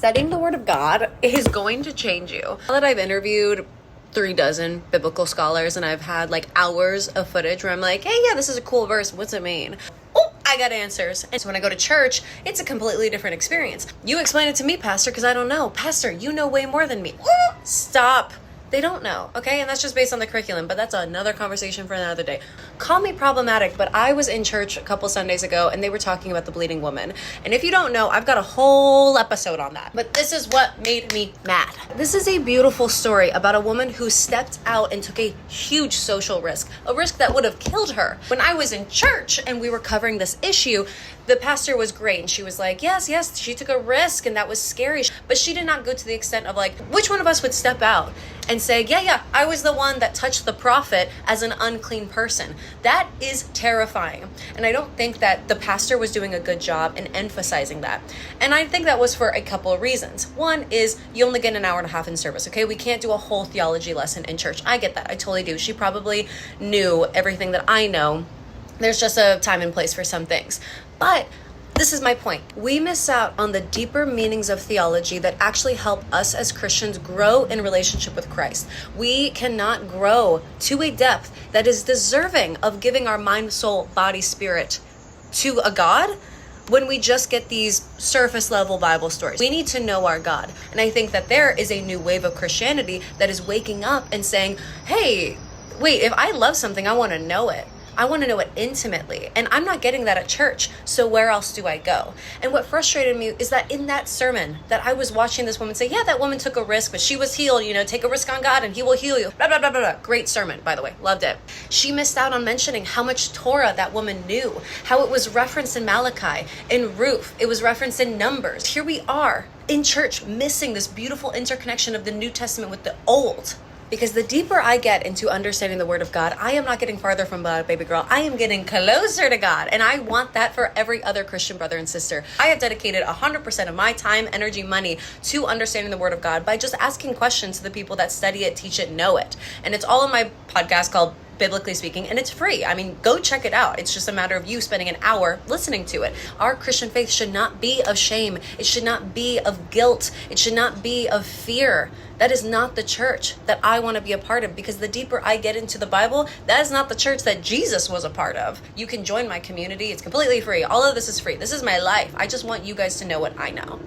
studying the Word of God is going to change you. Now that I've interviewed 36 biblical scholars and I've had like hours of footage where I'm like, hey, yeah, this is a cool verse. What's it mean? Oh, I got answers. And so when I go to church, it's a completely different experience. You explain it to me, Pastor, because I don't know. Pastor, you know way more than me. Stop. They don't know, okay? And that's just based on the curriculum, but that's another conversation for another day. Call me problematic, but I was in church a couple Sundays ago and they were talking about the bleeding woman. And if you don't know, I've got a whole episode on that. But this is what made me mad. This is a beautiful story about a woman who stepped out and took a huge social risk, a risk that would have killed her. When I was in church and we were covering this issue, the pastor was great and she was like, yes, she took a risk and that was scary. But she did not go to the extent of like, which one of us would step out and say, yeah, I was the one that touched the prophet as an unclean person. That is terrifying. And I don't think that the pastor was doing a good job in emphasizing that. And I think that was for a couple of reasons. One is you only get an hour and a half in service, okay? We can't do a whole theology lesson in church. I get that. I totally do. She probably knew everything that I know. There's just a time and place for some things. But this is my point. We miss out on the deeper meanings of theology that actually help us as Christians grow in relationship with Christ. We cannot grow to a depth that is deserving of giving our mind, soul, body, spirit to a God when we just get these surface level Bible stories. We need to know our God. And I think that there is a new wave of Christianity that is waking up and saying, hey, wait, if I love something, I want to know it. I want to know it intimately, and I'm not getting that at church, so where else do I go? And what frustrated me is that in that sermon that I was watching this woman say, yeah, that woman took a risk, but she was healed, take a risk on God and he will heal you, blah, blah, blah, blah, blah. Great sermon, by the way, loved it. She missed out on mentioning how much Torah that woman knew, how it was referenced in Malachi, in Ruth, it was referenced in Numbers. Here we are in church missing this beautiful interconnection of the New Testament with the Old. Because the deeper I get into understanding the Word of God, I am not getting farther from God, baby girl. I am getting closer to God. And I want that for every other Christian brother and sister. I have dedicated 100% of my time, energy, money to understanding the Word of God by just asking questions to the people that study it, teach it, know it. And it's all in my podcast called Biblically Speaking, and it's free. I mean, go check it out. It's just a matter of you spending an hour listening to it. Our Christian faith should not be of shame. It should not be of guilt. It should not be of fear. That is not the church that I want to be a part of, because the deeper I get into the Bible, that is not the church that Jesus was a part of. You can join my community. It's completely free. All of this is free. This is my life. I just want you guys to know what I know.